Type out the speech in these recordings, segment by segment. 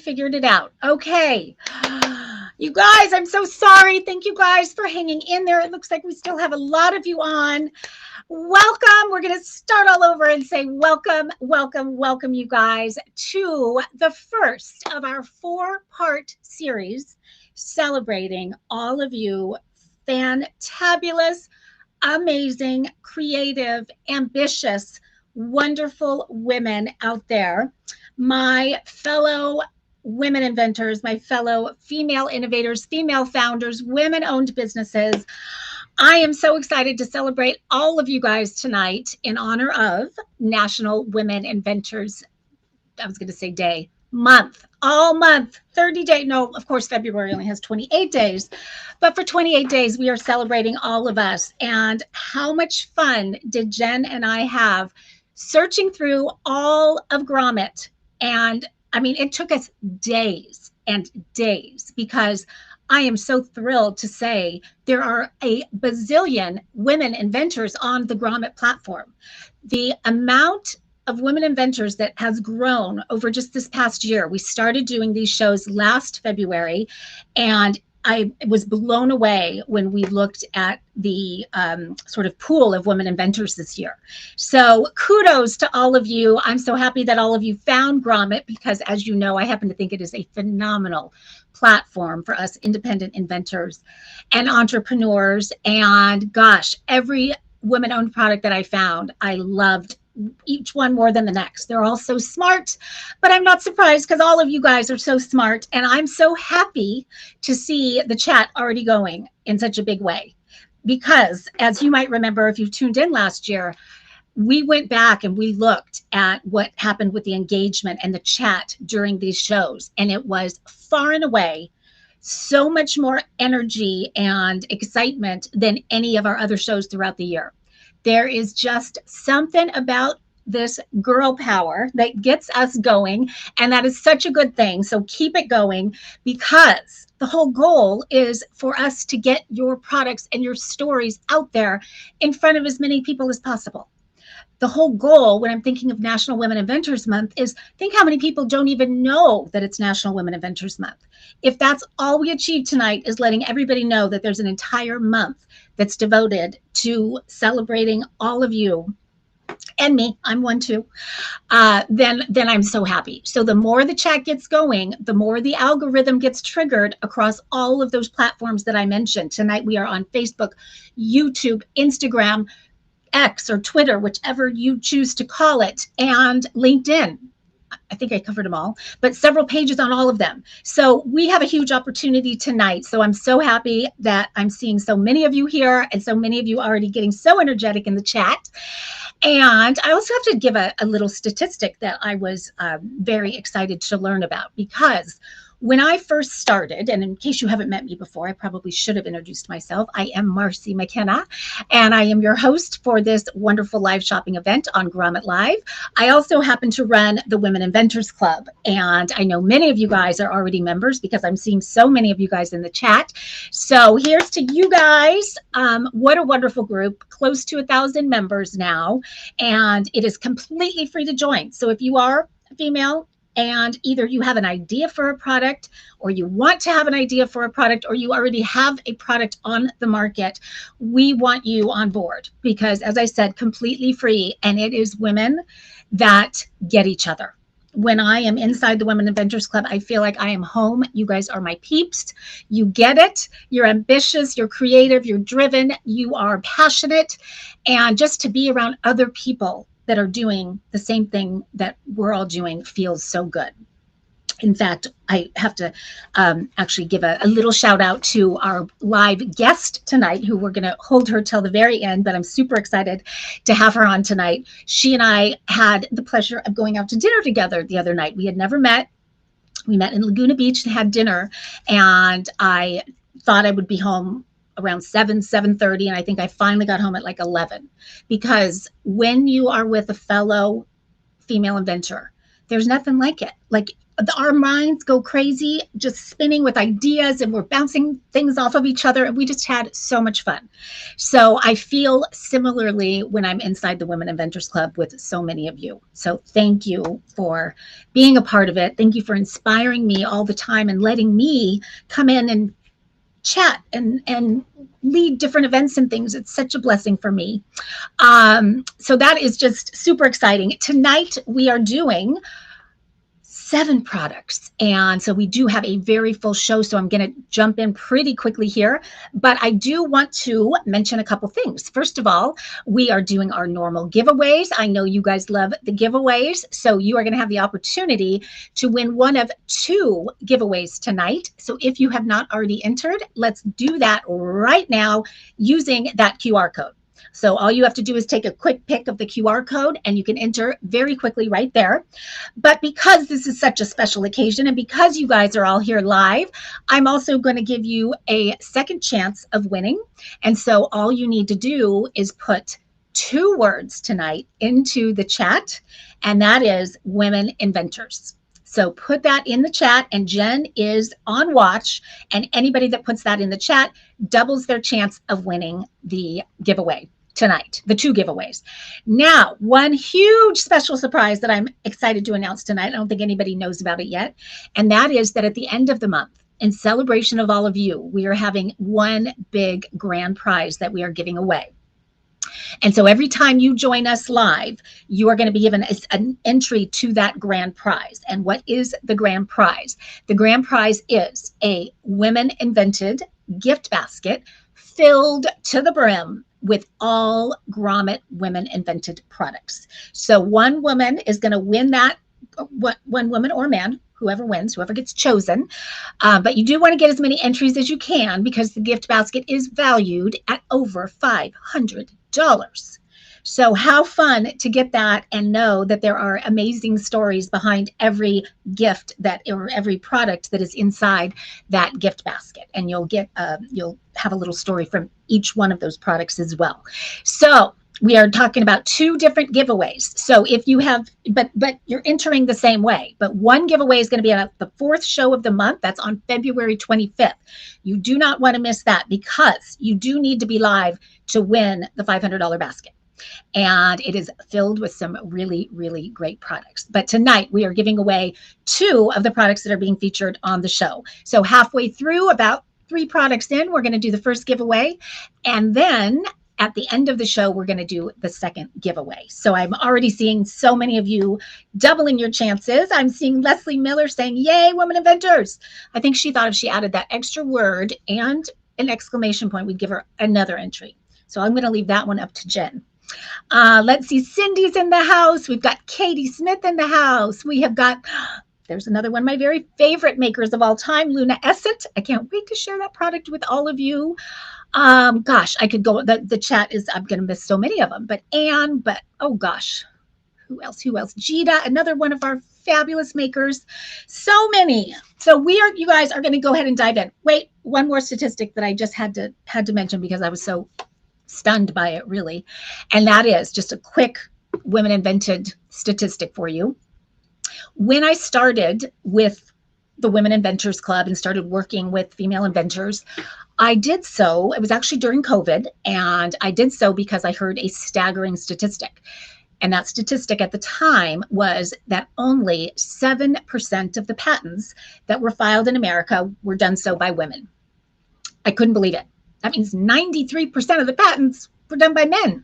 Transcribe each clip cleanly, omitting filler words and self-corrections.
figured it out. Okay. You guys, I'm so sorry. Thank you guys for hanging in there. It looks like we still have a lot of you on. Welcome. We're going to start all over and say welcome, welcome, welcome, you guys, to the first of our 4-part series celebrating all of you fantabulous, amazing, creative, ambitious, wonderful women out there. My fellow women inventors, my fellow female innovators, female founders, women-owned businesses. I am so excited to celebrate all of you guys tonight in honor of National Women Inventors, I was going to say day, month, all month, 30 days. No, of course, February only has 28 days. But for 28 days, we are celebrating all of us. And how much fun did Jen and I have searching through all of Grommet? And I mean, it took us days and days because I am so thrilled to say there are a bazillion women inventors on the Grommet platform. The amount of women inventors that has grown over just this past year. We started doing these shows last February, and I was blown away when we looked at the sort of pool of women inventors this year. So kudos to all of you. I'm so happy that all of you found Grommet because, as you know, I happen to think it is a phenomenal platform for us independent inventors and entrepreneurs. And gosh, every women-owned product that I found, I loved each one more than the next. They're all so smart, but I'm not surprised because all of you guys are so smart. And I'm so happy to see the chat already going in such a big way. Because as you might remember, if you tuned in last year, we went back and we looked at what happened with the engagement and the chat during these shows. And it was far and away so much more energy and excitement than any of our other shows throughout the year. There is just something about this girl power that gets us going, and that is such a good thing. So keep it going because the whole goal is for us to get your products and your stories out there in front of as many people as possible. The whole goal when I'm thinking of National Women Inventors Month is think how many people don't even know that it's National Women Inventors Month. If that's all we achieve tonight is letting everybody know that there's an entire month that's devoted to celebrating all of you and me, I'm one too, then I'm so happy. So the more the chat gets going, the more the algorithm gets triggered across all of those platforms that I mentioned. Tonight we are on Facebook, YouTube, Instagram, X or Twitter, whichever you choose to call it, and LinkedIn. I think I covered them all, but several pages on all of them. So we have a huge opportunity tonight. So I'm so happy that I'm seeing so many of you here and so many of you already getting so energetic in the chat. And I also have to give a little statistic that I was very excited to learn about because when I first started, and in case you haven't met me before, I probably should have introduced myself. I am Marcy McKenna, and I am your host for this wonderful live shopping event on Grommet Live. I also happen to run the Women Inventors Club, and I know many of you guys are already members because I'm seeing so many of you guys in the chat. So here's to you guys. What a wonderful group, close to 1,000 members now, and it is completely free to join. So if you are a female, and either you have an idea for a product or you want to have an idea for a product or you already have a product on the market, we want you on board because, as I said, completely free. And it is women that get each other. When I am inside the Women Inventors Club, I feel like I am home. You guys are my peeps. You get it. You're ambitious. You're creative. You're driven. You are passionate. And just to be around other people that are doing the same thing that we're all doing feels so good. In fact, I have to actually give a little shout out to our live guest tonight, who we're going to hold her till the very end, but I'm super excited to have her on tonight. She and I had the pleasure of going out to dinner together the other night. We had never met. We met in Laguna Beach and had dinner, and I thought I would be home around 7:30, and I think I finally got home at like 11, because when you are with a fellow female inventor There's nothing like it. Like our minds go crazy, just spinning with ideas, and we're bouncing things off of each other. And we just had so much fun. So I feel similarly when I'm inside the Women Inventors Club with so many of you. So thank you for being a part of it. Thank you for inspiring me all the time and letting me come in and chat and lead different events and things. It's such a blessing for me. So that is just super exciting. Tonight we are doing 7 products. And so we do have a very full show. So I'm going to jump in pretty quickly here, but I do want to mention a couple things. First of all, we are doing our normal giveaways. I know you guys love the giveaways. So you are going to have the opportunity to win one of 2 giveaways tonight. So if you have not already entered, let's do that right now using that QR code. So all you have to do is take a quick pic of the QR code and you can enter very quickly right there. But because this is such a special occasion and because you guys are all here live, I'm also going to give you a second chance of winning. And so all you need to do is put 2 words tonight into the chat, and that is Women Inventors. So put that in the chat, and Jen is on watch, and anybody that puts that in the chat doubles their chance of winning the giveaway tonight, the 2 giveaways. Now, one huge special surprise that I'm excited to announce tonight, I don't think anybody knows about it yet, and that is that at the end of the month, in celebration of all of you, we are having one big grand prize that we are giving away. And so every time you join us live, you are going to be given an entry to that grand prize. And what is the grand prize? The grand prize is a Women Invented gift basket filled to the brim with all Grommet Women Invented products. So one woman is going to win that, one woman or man, whoever wins, whoever gets chosen. But you do want to get as many entries as you can because the gift basket is valued at over $500. So how fun to get that and know that there are amazing stories behind every gift that or every product that is inside that gift basket. And you'll have a little story from each one of those products as well. So we are talking about 2 different giveaways. So if you have, but you're entering the same way, but one giveaway is going to be at the 4th show of the month. That's on February 25th. You do not want to miss that because you do need to be live to win the $500 basket. And it is filled with some really, really great products. But tonight we are giving away 2 of the products that are being featured on the show. So halfway through, about 3 products in, we're going to do the first giveaway. And then at the end of the show, we're going to do the second giveaway. So I'm already seeing so many of you doubling your chances. I'm seeing Leslie Miller saying, yay, Women Inventors. I think she thought if she added that extra word and an exclamation point, we'd give her another entry. So I'm going to leave that one up to Jen. Let's see, Cindy's in the house. We've got Katie Smith in the house. We have got, there's another one of my very favorite makers of all time, Luna Essent. I can't wait to share that product with all of you. Gosh, I could go, the chat is, I'm going to miss so many of them, but Anne, but oh gosh, who else? Jita, another one of our fabulous makers. So many. So you guys are going to go ahead and dive in. Wait, one more statistic that I just had to mention because I was so stunned by it, really. And that is just a quick Women Invented statistic for you. When I started with the Women Inventors Club and started working with female inventors, I did so, it was actually during COVID, and I did so because I heard a staggering statistic. And that statistic at the time was that only 7% of the patents that were filed in America were done so by women. I couldn't believe it. That means 93% of the patents were done by men.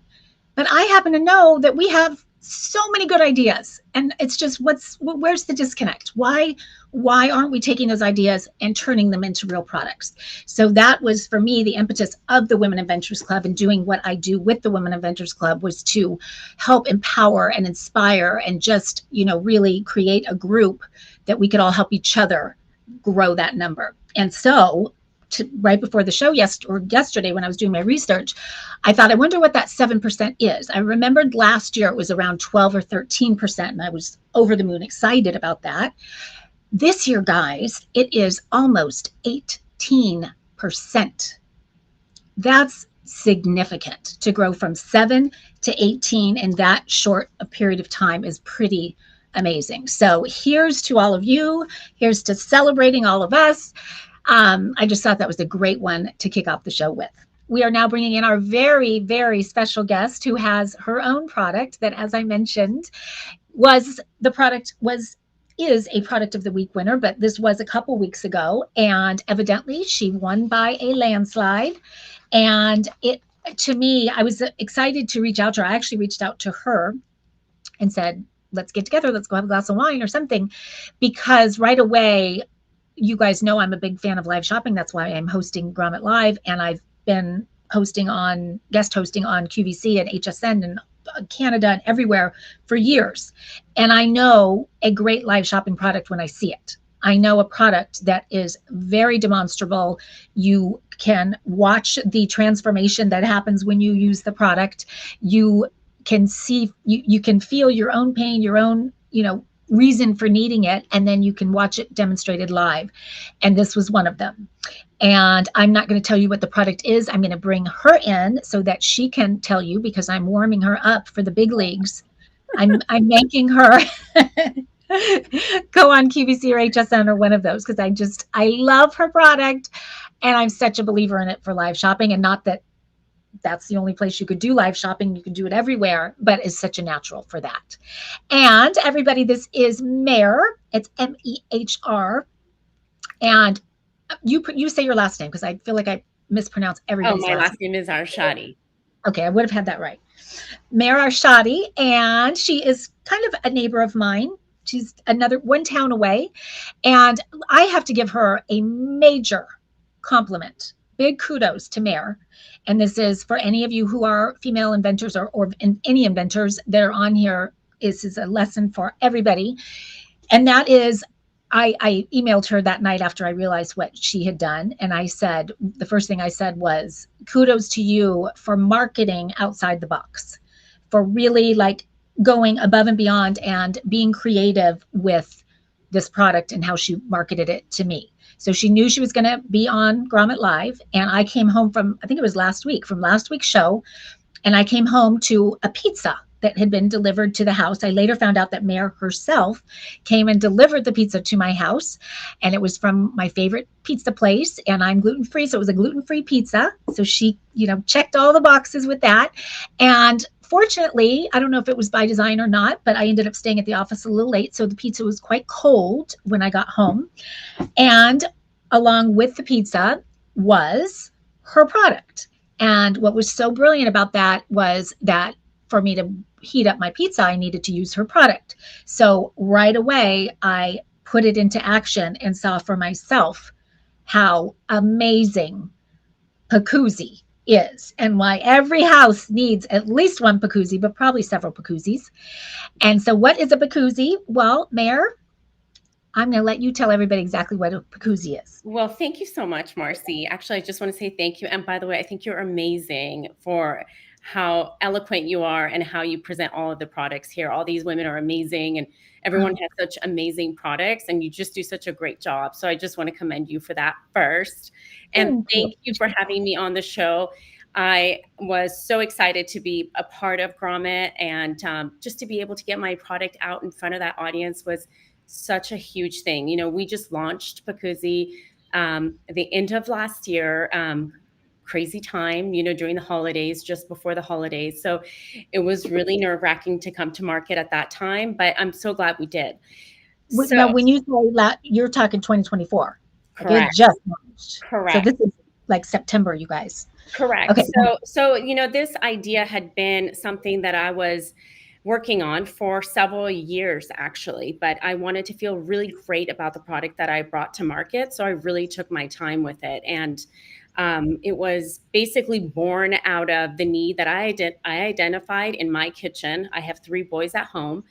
But I happen to know that we have so many good ideas. And it's just, where's the disconnect? Why aren't we taking those ideas and turning them into real products? So that was, for me, the impetus of the Women Inventors Club, and doing what I do with the Women Inventors Club was to help empower and inspire and just, really create a group that we could all help each other grow that number. And so right before the show yesterday when I was doing my research, I thought, I wonder what that 7% is. I remembered last year it was around 12 or 13%, and I was over the moon excited about that. This year, guys, it is almost 18%. That's significant. To grow from 7 to 18 in that short a period of time is pretty amazing. So here's to all of you. Here's to celebrating all of us. I just thought that was a great one to kick off the show with. We are now bringing in our very, very special guest who has her own product that, as I mentioned, is a product of the week winner, but this was a couple weeks ago, and evidently she won by a landslide. And it, to me, I was excited to reach out to her. I actually reached out to her and said, let's get together, let's go have a glass of wine or something, because right away, you guys know I'm a big fan of live shopping. That's why I'm hosting Grommet Live, and I've been guest hosting on QVC and HSN and Canada and everywhere for years. And I know a great live shopping product when I see it. I know a product that is very demonstrable. You can watch the transformation that happens when you use the product. You can see, you can feel your own pain, your own, reason for needing it, and then you can watch it demonstrated live. And this was one of them. And I'm not going to tell you what the product is. I'm going to bring her in so that she can tell you, because I'm warming her up for the big leagues. I'm making her go on QVC or HSN or one of those, because I love her product, and I'm such a believer in it for live shopping. And not that that's the only place you could do live shopping. You can do it everywhere, but it's such a natural for that. And everybody, this is Mehr. It's Mehr. And you say your last name, because I feel like I mispronounce everybody's my last name is Arshadi. Okay, I would have had that right. Mehr Arshadi, and she is kind of a neighbor of mine. She's another one town away, and I have to give her a major compliment. Big kudos to Mehr. And this is for any of you who are female inventors or any inventors that are on here. This is a lesson for everybody. And that is, I emailed her that night after I realized what she had done. And I said, the first thing I said was, kudos to you for marketing outside the box, for really like going above and beyond and being creative with this product and how she marketed it to me. So she knew she was going to be on Grommet Live. And I came home from, I think it was from last week's show. And I came home to a pizza that had been delivered to the house. I later found out that Mehr herself came and delivered the pizza to my house. And it was from my favorite pizza place. And I'm gluten-free, so it was a gluten-free pizza. So she, checked all the boxes with that. And fortunately, I don't know if it was by design or not, but I ended up staying at the office a little late. So the pizza was quite cold when I got home. And along with the pizza was her product. And what was so brilliant about that was that for me to heat up my pizza, I needed to use her product. So right away, I put it into action and saw for myself how amazing Pacuzzi is, and why every house needs at least one Pacuzzi, but probably several Pacuzzis. And so what is a Pacuzzi? Well, Mehr, I'm going to let you tell everybody exactly what a Pacuzzi is. Well, thank you so much, Marcy. Actually, I just want to say thank you. And by the way, I think you're amazing for how eloquent you are and how you present all of the products here. All these women are amazing, and everyone has such amazing products, and you just do such a great job. So I just want to commend you for that first. And thank you for having me on the show. I was so excited to be a part of Grommet, and just to be able to get my product out in front of that audience was such a huge thing. We just launched Pacuzzi the end of last year. Crazy time, during the holidays, just before the holidays. So it was really nerve-wracking to come to market at that time, but I'm so glad we did. So, now, when you say that, you're talking 2024. Correct. Like it just launched. Correct. So this is like September, you guys. Correct. Okay. So this idea had been something that I was working on for several years, actually, but I wanted to feel really great about the product that I brought to market. So I really took my time with it. And it was basically born out of the need that I identified in my kitchen. I have 3 boys at home.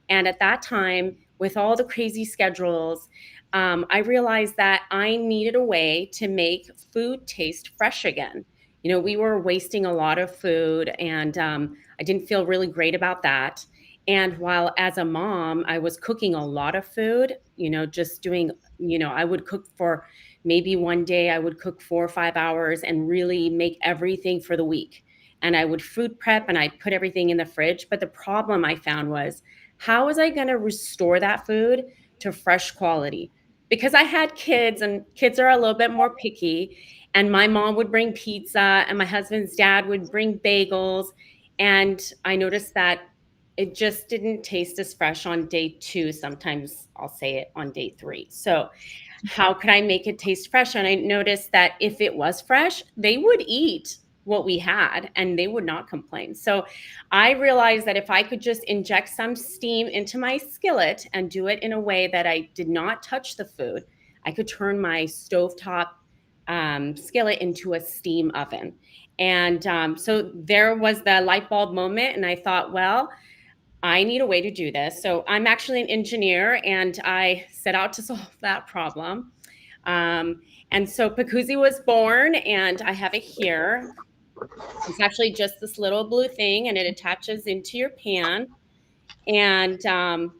And at that time, with all the crazy schedules, I realized that I needed a way to make food taste fresh again. We were wasting a lot of food, and I didn't feel really great about that. And while as a mom, I was cooking a lot of food, just doing, I would cook for maybe one day, I would cook 4 or 5 hours and really make everything for the week. And I would food prep and I'd put everything in the fridge. But the problem I found was how was I going to restore that food to fresh quality? Because I had kids, and kids are a little bit more picky. And my mom would bring pizza, and my husband's dad would bring bagels. And I noticed that it just didn't taste as fresh on day 2. Sometimes I'll say it on day 3. So, how could I make it taste fresh? And I noticed that if it was fresh, they would eat what we had and they would not complain. So I realized that if I could just inject some steam into my skillet and do it in a way that I did not touch the food, I could turn my stovetop skillet into a steam oven. And so there was the light bulb moment. And I thought, well, I need a way to do this. So I'm actually an engineer and I set out to solve that problem. Um, and so Pacuzi was born, and I have it here. It's actually just this little blue thing, and it attaches into your pan. And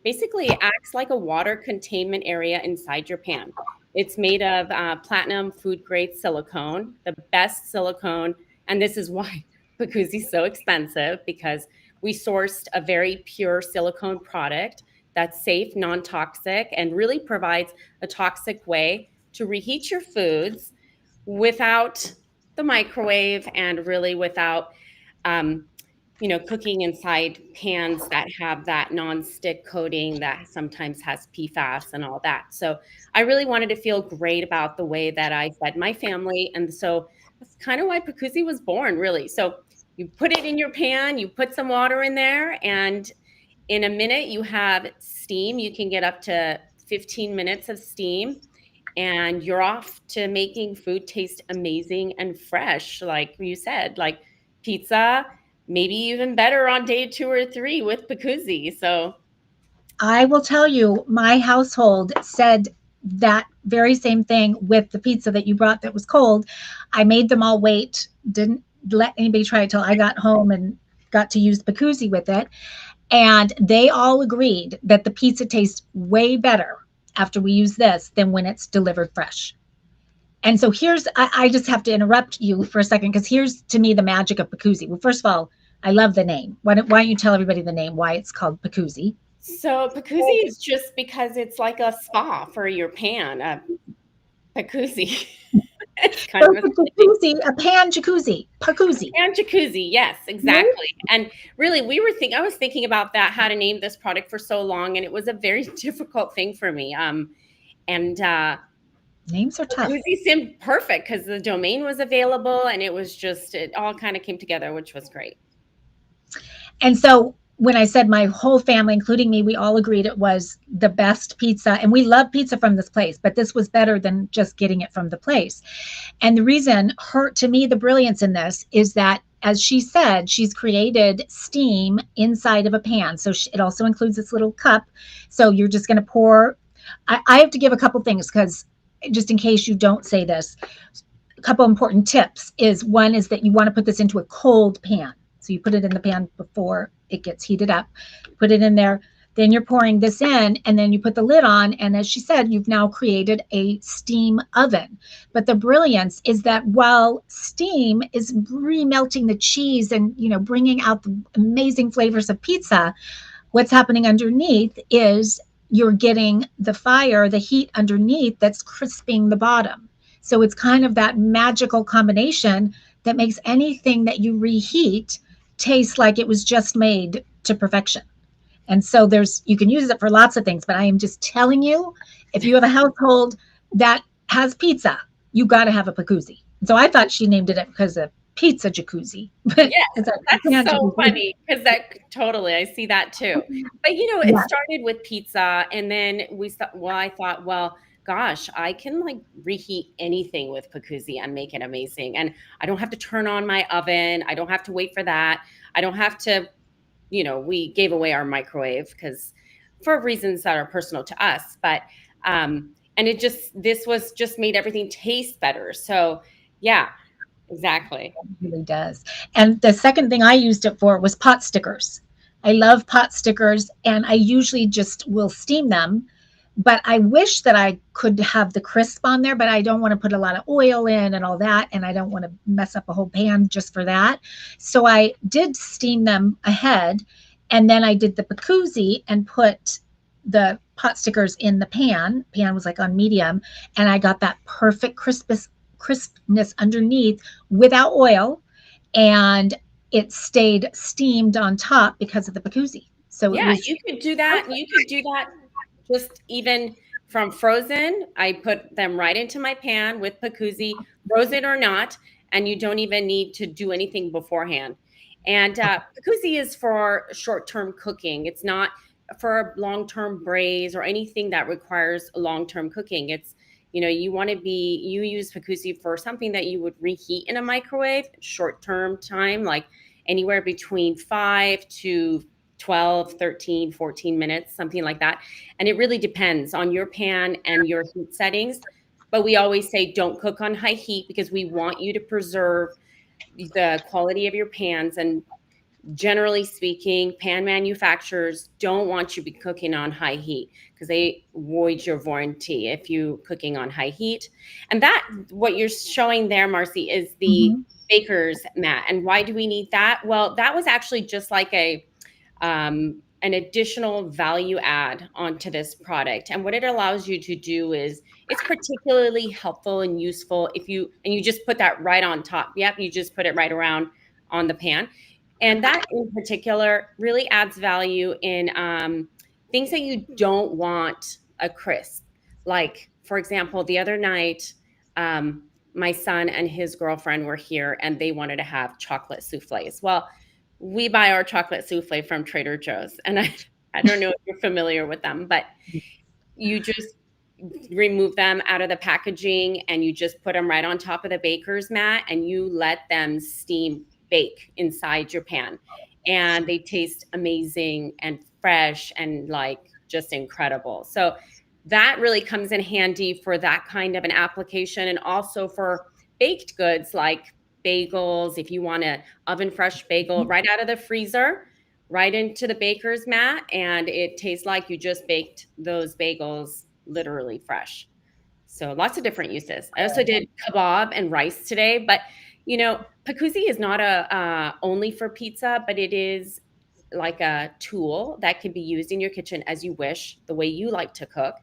basically, it acts like a water containment area inside your pan. It's made of platinum food grade silicone, the best silicone. And this is why Pacuzi is so expensive, because we sourced a very pure silicone product that's safe, non toxic, and really provides a toxic way to reheat your foods without the microwave and really without cooking inside pans that have that non-stick coating that sometimes has PFAS and all that. So I really wanted to feel great about the way that I fed my family. And so that's kind of why Pacuzi was born, really. So you put it in your pan, you put some water in there, and in a minute you have steam. You can get up to 15 minutes of steam, and you're off to making food taste amazing and fresh, like you said, like pizza, maybe even better on day 2 or 3 with Pacuzi. So I will tell you, my household said that very same thing with the pizza that you brought that was cold. I made them all wait, didn't let anybody try it till I got home and got to use Pacuzi with it. And they all agreed that the pizza tastes way better after we use this than when it's delivered fresh. And so I just have to interrupt you for a second, because here's to me the magic of Pacuzi. Well, first of all, I love the name. Why don't you tell everybody the name, why it's called Pacuzi? So Pacuzi is just because it's like a spa for your pan. Jacuzzi. It's kind So of a it's a jacuzzi, a pan jacuzzi, Pacuzi. and jacuzzi. Yes, exactly. And really, I was thinking about that, how to name this product for so long, and it was a very difficult thing for me. And Names are tough. jacuzzi seemed perfect because the domain was available, and it all kind of came together, which was great. And so when I said my whole family, including me, we all agreed it was the best pizza. And we love pizza from this place, but this was better than just getting it from the place. And the reason, to me, the brilliance in this is that, as she said, she's created steam inside of a pan. So it also includes this little cup. So you're just going to pour. I have to give a couple things, because just in case you don't say this, a couple important tips is, one is that you want to put this into a cold pan. So you put it in the pan before it gets heated up, put it in there. Then you're pouring this in, and then you put the lid on. And as she said, you've now created a steam oven. But the brilliance is that while steam is remelting the cheese and, bringing out the amazing flavors of pizza, what's happening underneath is you're getting the fire, the heat underneath that's crisping the bottom. So it's kind of that magical combination that makes anything that you reheat taste like it was just made to perfection. And so you can use it for lots of things, but I am just telling you, if you have a household that has pizza, you got to have a Pacuzi. So I thought she named it because of pizza jacuzzi. But yeah, that's so funny, because I see that too. But it started with pizza, and then I thought, well, gosh, I can reheat anything with Pacuzi and make it amazing. And I don't have to turn on my oven. I don't have to wait for that. I don't have to, we gave away our microwave for reasons that are personal to us. But, and this was just made everything taste better. So yeah, exactly. It really does. And the second thing I used it for was pot stickers. I love pot stickers, and I usually just will steam them. But I wish that I could have the crisp on there, but I don't want to put a lot of oil in and all that. And I don't want to mess up a whole pan just for that. So I did steam them ahead. And then I did the Pacuzzi and put the pot stickers in the pan. Pan was like on medium, and I got that perfect crispness underneath without oil, and it stayed steamed on top because of the Pacuzzi. So it Yeah, was you could do that. You could do that just even from frozen. I put them right into my pan with Pacuzzi, frozen or not, and you don't even need to do anything beforehand. And Pacuzzi is for short-term cooking. It's not for long-term braise or anything that requires long-term cooking. It's, you use Pacuzzi for something that you would reheat in a microwave, short-term time, like anywhere between 5 to 12, 13, 14 minutes, something like that. And it really depends on your pan and your heat settings. But we always say don't cook on high heat because we want you to preserve the quality of your pans. And generally speaking, pan manufacturers don't want you to be cooking on high heat because they void your warranty if you cooking on high heat. And that, what you're showing there, Marcy, is the mm-hmm. baker's mat. And why do we need that? Well, that was actually just like an additional value add onto this product. And what it allows you to do is it's particularly helpful and useful if you just put that right on top. Yep, you just put it right around on the pan. And that in particular really adds value in things that you don't want a crisp. Like, for example, the other night, my son and his girlfriend were here and they wanted to have chocolate souffles. Well, we buy our chocolate souffle from Trader Joe's. And I don't know if you're familiar with them, but you just remove them out of the packaging and you just put them right on top of the baker's mat and you let them steam bake inside your pan. And they taste amazing and fresh and like just incredible. So that really comes in handy for that kind of an application, and also for baked goods like bagels. If you want an oven fresh bagel right out of the freezer, right into the baker's mat, and it tastes like you just baked those bagels literally fresh. So lots of different uses. I also did kebab and rice today, but Pacuzzi is not a only for pizza, but it is like a tool that can be used in your kitchen as you wish, the way you like to cook.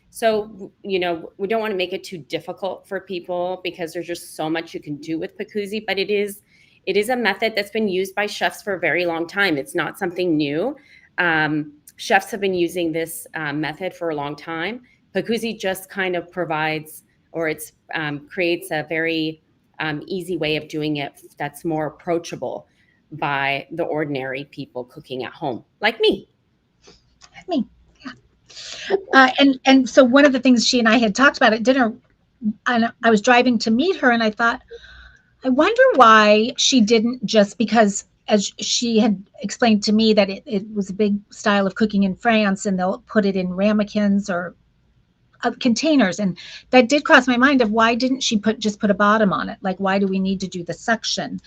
So, we don't want to make it too difficult for people because there's just so much you can do with Pacuzzi, but it is a method that's been used by chefs for a very long time. It's not something new. Chefs have been using this method for a long time. Pacuzzi just kind of provides, or it's creates a very easy way of doing it that's more approachable by the ordinary people cooking at home, like me. Me. And so one of the things she and I had talked about at dinner, and I was driving to meet her, and I thought, I wonder why she didn't just, because as she had explained to me that it was a big style of cooking in France, and they'll put it in ramekins or containers, and that did cross my mind of why didn't she just put a bottom on it? Like, why do we need to do the suction?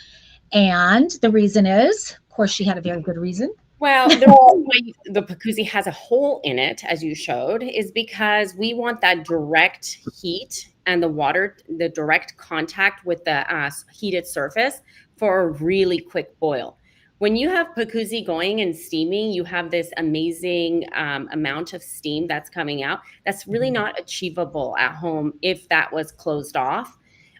And the reason is, of course, she had a very good reason. Well, the reason why the Pacuzzi has a hole in it, as you showed, is because we want that direct heat and the direct contact with the heated surface for a really quick boil. When you have Pacuzzi going and steaming, you have this amazing amount of steam that's coming out. That's really not achievable at home if that was closed off,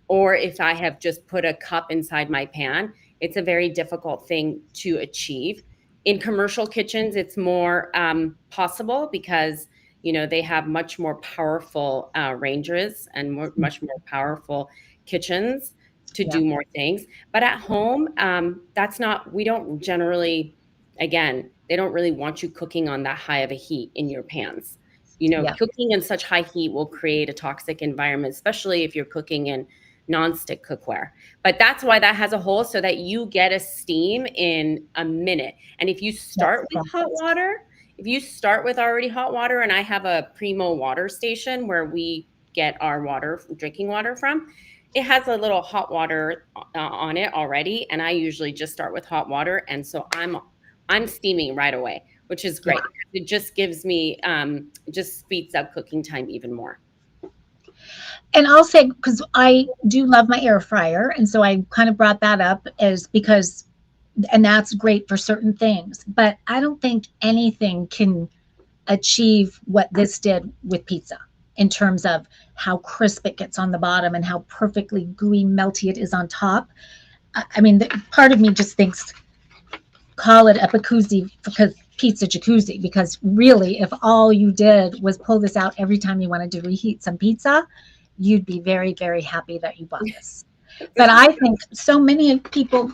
or if I have just put a cup inside my pan. It's a very difficult thing to achieve. In commercial kitchens, it's more possible because they have much more powerful ranges and much more powerful kitchens to Yeah. do more things. But at home, that's not. We don't generally. Again, they don't really want you cooking on that high of a heat in your pans. Yeah. Cooking in such high heat will create a toxic environment, especially if you're cooking in nonstick cookware. But that's why that has a hole, so that you get a steam in a minute. And if you start with hot water, if you start with already hot water, and I have a Primo water station where we get our drinking water from, it has a little hot water on it already, and I usually just start with hot water, and so I'm steaming right away, which is great. Yeah. It just gives me just speeds up cooking time even more. And I'll say, because I do love my air fryer, and so I kind of brought that up as because and that's great for certain things. But I don't think anything can achieve what this did with pizza in terms of how crisp it gets on the bottom and how perfectly gooey, melty it is on top. I mean, part of me just thinks call it a jacuzzi because pizza jacuzzi, because really, if all you did was pull this out every time you wanted to reheat some pizza, you'd be very, very happy that you bought this. But This is I think so many people,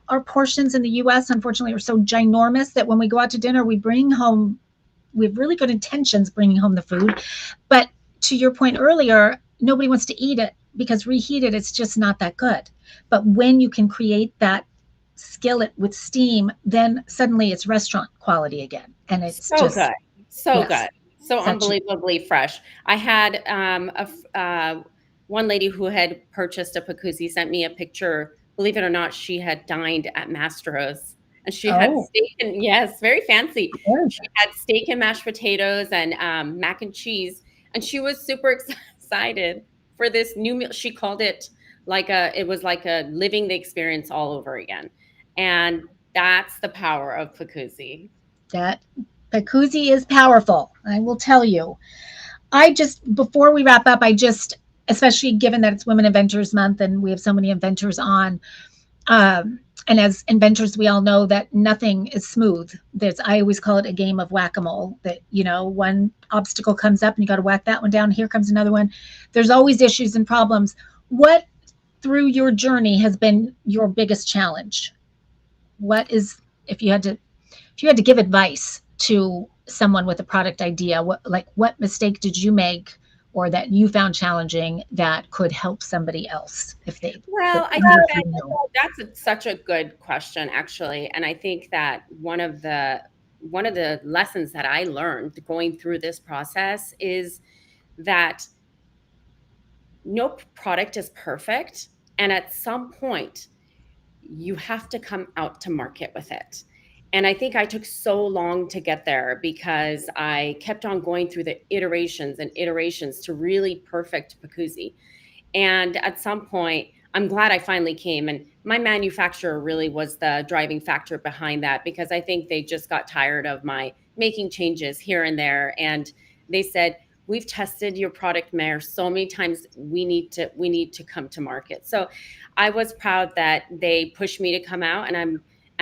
our portions in the US, unfortunately, are so ginormous that when we go out to dinner, we have really good intentions bringing home the food. But to your point earlier, nobody wants to eat it because reheated, it's just not that good. But when you can create that skillet with steam, then suddenly it's restaurant quality again. And it's so just, good. So yes, good. So such, unbelievably fresh. I had one lady who had purchased a Pacuzzi sent me a picture. Believe it or not, she had dined at Mastro's and she had oh, steak and yes, very fancy. good. She had steak and mashed potatoes and mac and cheese, and she was super excited for this new meal. She called it it was like a living the experience all over again, and that's the power of Pacuzzi. That Pacuzzi is powerful. I will tell you. Before we wrap up, especially given that it's Women Inventors Month and we have so many inventors on, and as inventors, we all know that nothing is smooth. I always call it a game of whack-a-mole, that, one obstacle comes up and you got to whack that one down. Here comes another one. There's always issues and problems. What through your journey has been your biggest challenge? What is, if you had to give advice to someone with a product idea, what mistake did you make or that you found challenging that could help somebody else if they could Well, I think learn that from you? such a good question, actually, and I think that one of the lessons that I learned going through this process is that no product is perfect, and at some point, you have to come out to market with it. And I think I took so long to get there because I kept on going through the iterations and iterations to really perfect Pacuzzi. And at some point, I'm glad I finally came. And my manufacturer really was the driving factor behind that because I think they just got tired of my making changes here and there. And they said, we've tested your product, Mayor, so many times we need to come to market. So I was proud that they pushed me to come out, and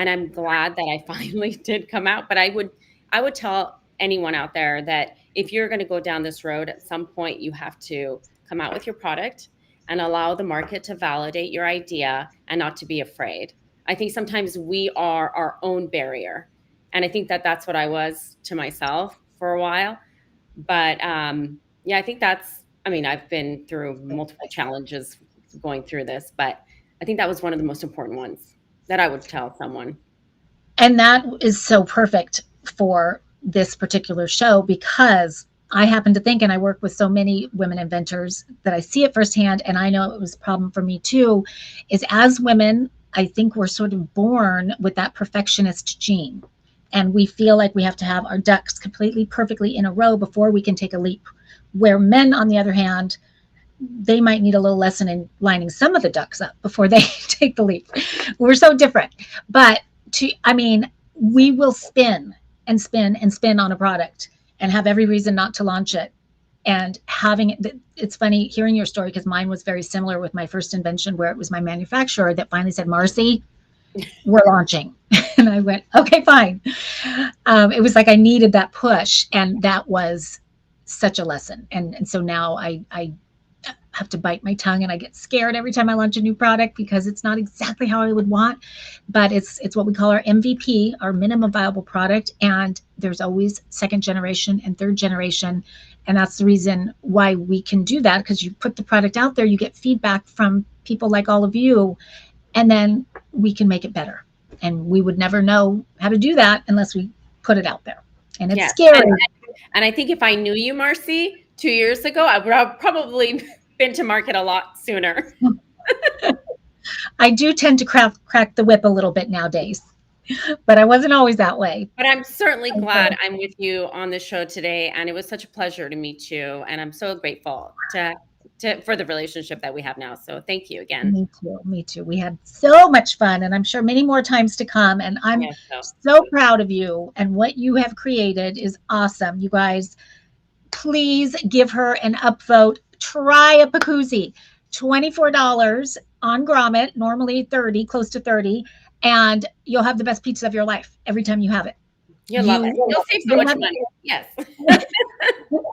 I'm glad that I finally did come out. But I would tell anyone out there that if you're going to go down this road, at some point you have to come out with your product and allow the market to validate your idea and not to be afraid. I think sometimes we are our own barrier. And I think that that's what I was to myself for a while. But yeah, I think I mean, I've been through multiple challenges going through this, but I think that was one of the most important ones that I would tell someone. And that is so perfect for this particular show because I happen to think, and I work with so many women inventors that I see it firsthand, and I know it was a problem for me too, is as women, I think we're sort of born with that perfectionist gene. And we feel like we have to have our ducks completely perfectly in a row before we can take a leap. Where men, on the other hand, they might need a little lesson in lining some of the ducks up before they take the leap. We're so different. But we will spin and spin and spin on a product and have every reason not to launch it. And it's funny hearing your story because mine was very similar with my first invention, where it was my manufacturer that finally said, Marcy, we're launching. And I went, okay, fine. It was like I needed that push. And that was such a lesson. And so now I have to bite my tongue and I get scared every time I launch a new product because it's not exactly how I would want, but it's what we call our MVP, our minimum viable product. And there's always second generation and third generation. And that's the reason why we can do that, because you put the product out there, you get feedback from people like all of you, and then we can make it better. And we would never know how to do that unless we put it out there. And it's Yes. scary. And I think if I knew you, Marcy, 2 years ago, I would have probably been to market a lot sooner. I do tend to crack the whip a little bit nowadays, but I wasn't always that way. But I'm certainly glad I'm with you on the show today. And it was such a pleasure to meet you. And I'm so grateful for the relationship that we have now. So thank you again. Me too. Me too. We had so much fun, and I'm sure many more times to come. And I'm Yes, so so proud of you, and what you have created is awesome. You guys, please give her an upvote. Try a Pacuzzi. $24 on Grommet, normally 30, close to 30, and you'll have the best pizza of your life every time you have it. you'll love it. You'll save so much money. Yes.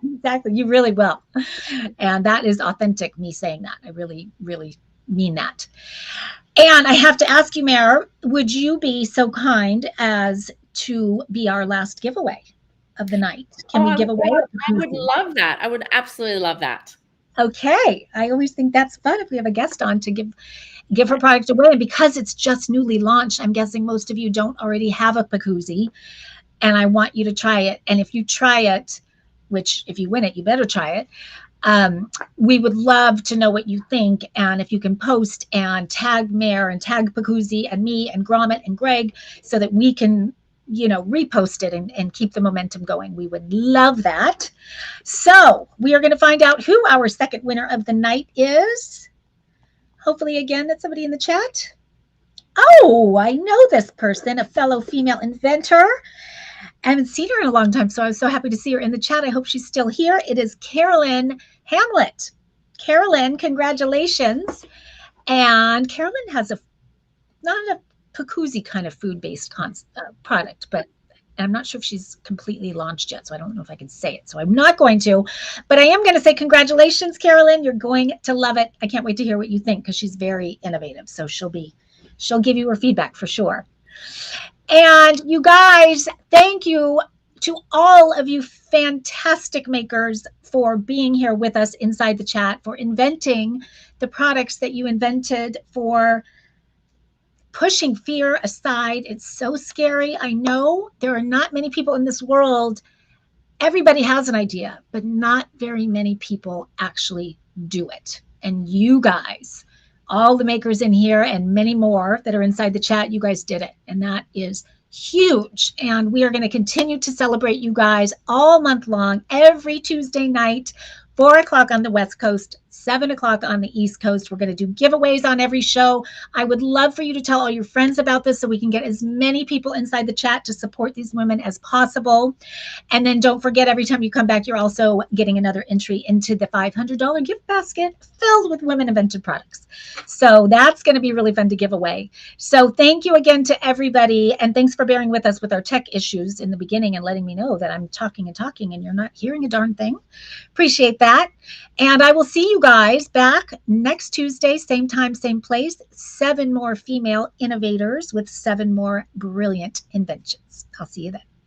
Exactly. You really will. And that is authentic, me saying that. I really, really mean that. And I have to ask you, Mayor, would you be so kind as to be our last giveaway of the night? Can we give away? I would love that. I would absolutely love that. Okay. I always think that's fun if we have a guest on to give her product away. And because it's just newly launched, I'm guessing most of you don't already have a Pacuzzi. And I want you to try it. And if you try it, which if you win it, you better try it. We would love to know what you think. And if you can post and tag Mare and tag Pacuzzi and me and Grommet and Greg so that we can, repost it and keep the momentum going. We would love that. So we are going to find out who our second winner of the night is. Hopefully, again, that's somebody in the chat. Oh, I know this person, a fellow female inventor. I haven't seen her in a long time, so I was so happy to see her in the chat. I hope she's still here. It is Carolyn Hamlet. Carolyn, congratulations. And Carolyn has not a Pacuzzi kind of food-based product, but I'm not sure if she's completely launched yet, so I don't know if I can say it. So I'm not going to, but I am going to say congratulations, Carolyn. You're going to love it. I can't wait to hear what you think because she's very innovative. So she'll give you her feedback for sure. And you guys, thank you to all of you fantastic makers for being here with us inside the chat, for inventing the products that you invented, for pushing fear aside. It's so scary. I know there are not many people in this world. Everybody has an idea, but not very many people actually do it. And you guys, all the makers in here and many more that are inside the chat, you guys did it. And that is huge. And we are going to continue to celebrate you guys all month long, every Tuesday night, 4 o'clock on the West Coast, 7 o'clock on the East Coast. We're going to do giveaways on every show. I would love for you to tell all your friends about this so we can get as many people inside the chat to support these women as possible. And then don't forget, every time you come back, you're also getting another entry into the $500 gift basket filled with women invented products. So that's going to be really fun to give away. So thank you again to everybody. And thanks for bearing with us with our tech issues in the beginning and letting me know that I'm talking and you're not hearing a darn thing. Appreciate that. And I will see you guys back next Tuesday, same time, same place. 7 more female innovators with 7 more brilliant inventions. I'll see you then.